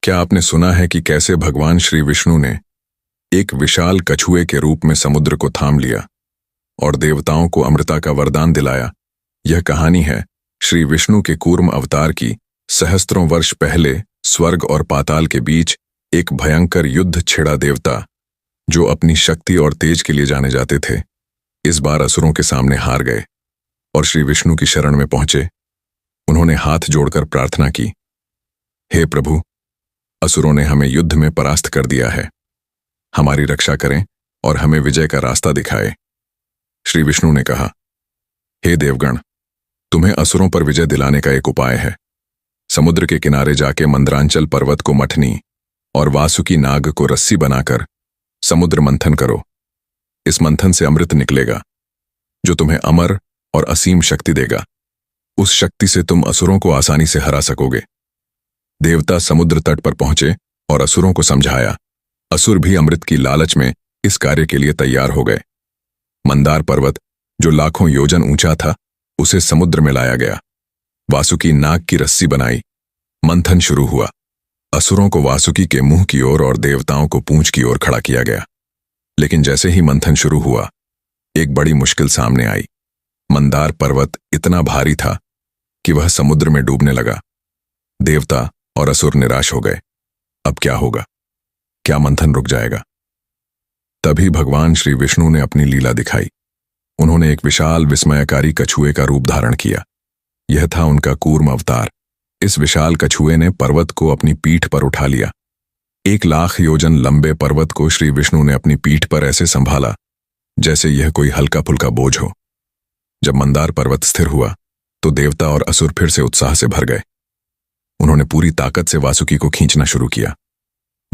क्या आपने सुना है कि कैसे भगवान श्री विष्णु ने एक विशाल कछुए के रूप में समुद्र को थाम लिया और देवताओं को अमृता का वरदान दिलाया? यह कहानी है श्री विष्णु के कूर्म अवतार की। सहस्त्रों वर्ष पहले स्वर्ग और पाताल के बीच एक भयंकर युद्ध छिड़ा। देवता जो अपनी शक्ति और तेज के लिए जाने जाते थे, इस बार असुरों के सामने हार गए और श्री विष्णु की शरण में पहुंचे। उन्होंने हाथ जोड़कर प्रार्थना की, हे प्रभु, असुरों ने हमें युद्ध में परास्त कर दिया है, हमारी रक्षा करें और हमें विजय का रास्ता दिखाए। श्री विष्णु ने कहा, हे देवगण, तुम्हें असुरों पर विजय दिलाने का एक उपाय है। समुद्र के किनारे जाके मंदरांचल पर्वत को मथनी और वासुकी नाग को रस्सी बनाकर समुद्र मंथन करो। इस मंथन से अमृत निकलेगा जो तुम्हें अमर और असीम शक्ति देगा। उस शक्ति से तुम असुरों को आसानी से हरा सकोगे। देवता समुद्र तट पर पहुंचे और असुरों को समझाया। असुर भी अमृत की लालच में इस कार्य के लिए तैयार हो गए। मंदार पर्वत जो लाखों योजन ऊंचा था, उसे समुद्र में लाया गया। वासुकी नाग की रस्सी बनाई। मंथन शुरू हुआ। असुरों को वासुकी के मुंह की ओर और देवताओं को पूंछ की ओर खड़ा किया गया। लेकिन जैसे ही मंथन शुरू हुआ, एक बड़ी मुश्किल सामने आई। मंदार पर्वत इतना भारी था कि वह समुद्र में डूबने लगा। देवता और असुर निराश हो गए। अब क्या होगा? क्या मंथन रुक जाएगा? तभी भगवान श्री विष्णु ने अपनी लीला दिखाई। उन्होंने एक विशाल विस्मयकारी कछुए का रूप धारण किया। यह था उनका कूर्म अवतार। इस विशाल कछुए ने पर्वत को अपनी पीठ पर उठा लिया। 1,00,000 योजन लंबे पर्वत को श्री विष्णु ने अपनी पीठ पर ऐसे संभाला जैसे यह कोई हल्का फुल्का बोझ हो। जब मंदार पर्वत स्थिर हुआ तो देवता और असुर फिर से उत्साह से भर गए। उन्होंने पूरी ताकत से वासुकी को खींचना शुरू किया।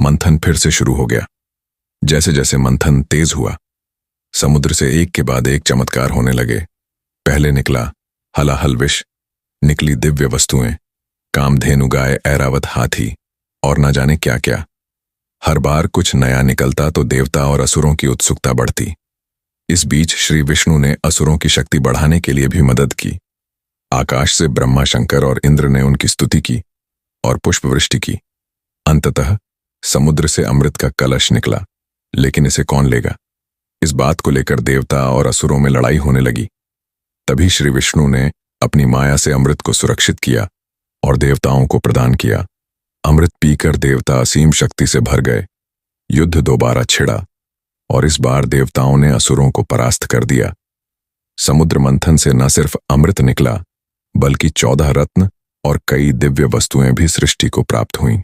मंथन फिर से शुरू हो गया। जैसे जैसे मंथन तेज हुआ, समुद्र से एक के बाद एक चमत्कार होने लगे। पहले निकला हलाहल विष, निकली दिव्य वस्तुएं, कामधेनु गाय, ऐरावत हाथी और न जाने क्या क्या। हर बार कुछ नया निकलता तो देवता और असुरों की उत्सुकता बढ़ती। इस बीच श्री विष्णु ने असुरों की शक्ति बढ़ाने के लिए भी मदद की। आकाश से ब्रह्मा, शंकर और इंद्र ने उनकी स्तुति की और पुष्पवृष्टि की। अंततः समुद्र से अमृत का कलश निकला। लेकिन इसे कौन लेगा? इस बात को लेकर देवता और असुरों में लड़ाई होने लगी। तभी श्री विष्णु ने अपनी माया से अमृत को सुरक्षित किया और देवताओं को प्रदान किया। अमृत पीकर देवता असीम शक्ति से भर गए। युद्ध दोबारा छिड़ा और इस बार देवताओं ने असुरों को परास्त कर दिया। समुद्र मंथन से न सिर्फ अमृत निकला, बल्कि 14 रत्न और कई दिव्य वस्तुएं भी सृष्टि को प्राप्त हुईं।